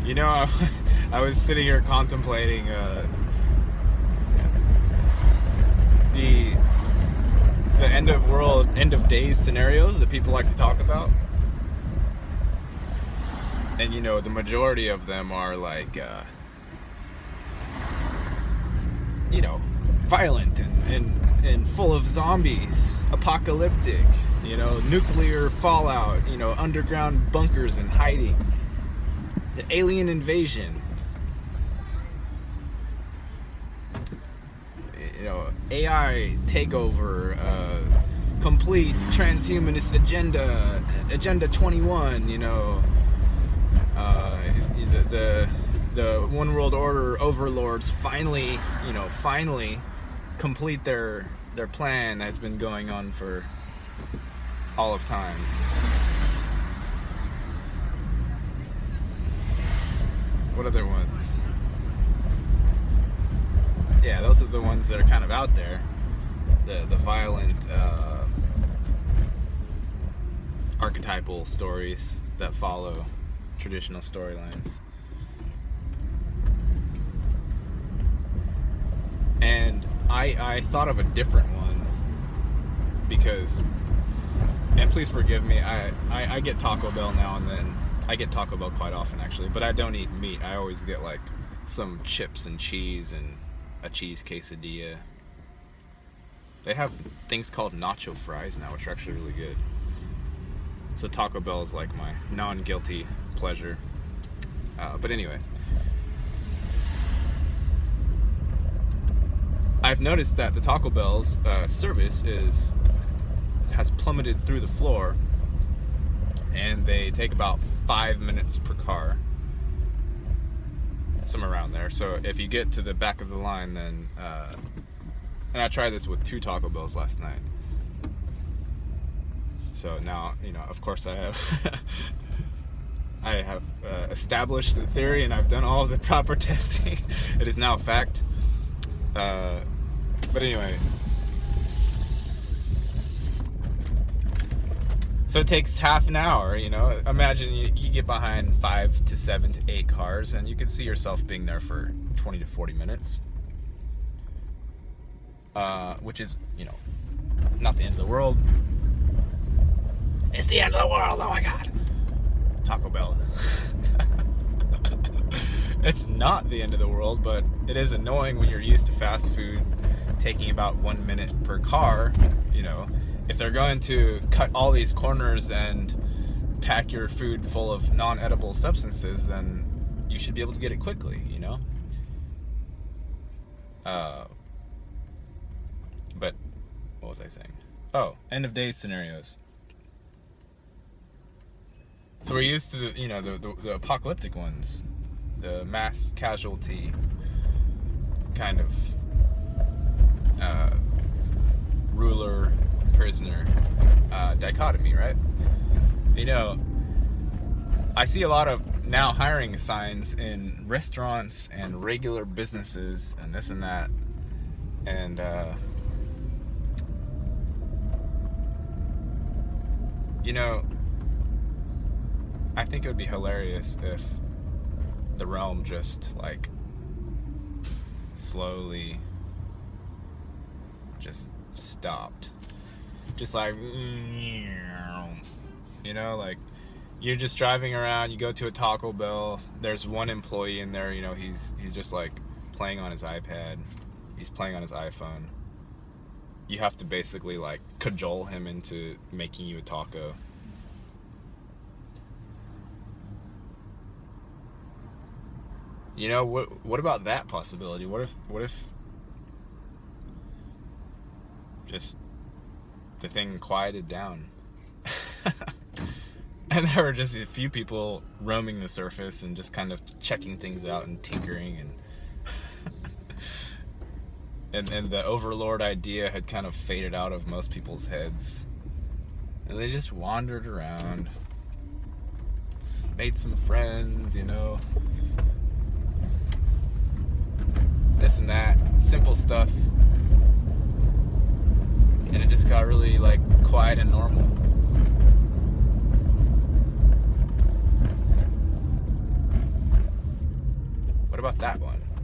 You know, I was sitting here contemplating the end of days scenarios that people like to talk about, and you know, the majority of them are like, you know, violent and full of zombies, apocalyptic, you know, nuclear fallout, you know, underground bunkers and hiding, the alien invasion, you know, AI takeover, complete transhumanist agenda 21, you know, the one world order overlords finally complete their plan that's been going on for all of time. What other ones? Yeah, those are the ones that are kind of out there. The violent archetypal stories that follow traditional storylines. And I thought of a different one because, and please forgive me, I get Taco Bell now and then. I get Taco Bell quite often actually, but I don't eat meat. I always get like some chips and cheese and a cheese quesadilla. They have things called nacho fries now, which are actually really good. So Taco Bell is like my non-guilty pleasure. But anyway, I've noticed that the Taco Bell's service has plummeted through the floor, and they take about 5 minutes per car, somewhere around there. So if you get to the back of the line, then and I tried this with 2 Taco Bells last night. So now, you know, of course I have established the theory, and I've done all of the proper testing. It is now a fact. But anyway, so it takes half an hour, you know. Imagine you get behind 5 to 7 to 8 cars, and you can see yourself being there for 20 to 40 minutes. Which is, you know, not the end of the world. It's the end of the world, oh my god. Taco Bell. It's not the end of the world, but it is annoying when you're used to fast food taking about 1 minute per car. You know, if they're going to cut all these corners and pack your food full of non-edible substances, then you should be able to get it quickly, you know? But what was I saying? Oh, end of days scenarios. So we're used to the apocalyptic ones, the mass casualty kind of ruler prisoner dichotomy, right? You know, I see a lot of now hiring signs in restaurants and regular businesses and this and that, and you know, I think it would be hilarious if the realm just like slowly just stopped. Just like, you know, like you're just driving around, you go to a Taco Bell, there's one employee in there, you know, he's just like playing on his iPad, he's playing on his iPhone. You have to basically like cajole him into making you a taco. You know, what about that possibility? What if just the thing quieted down and there were just a few people roaming the surface and just kind of checking things out and tinkering, and the overlord idea had kind of faded out of most people's heads, and they just wandered around, made some friends, you know, this and that, simple stuff, and it just got really like quiet and normal. What about that one?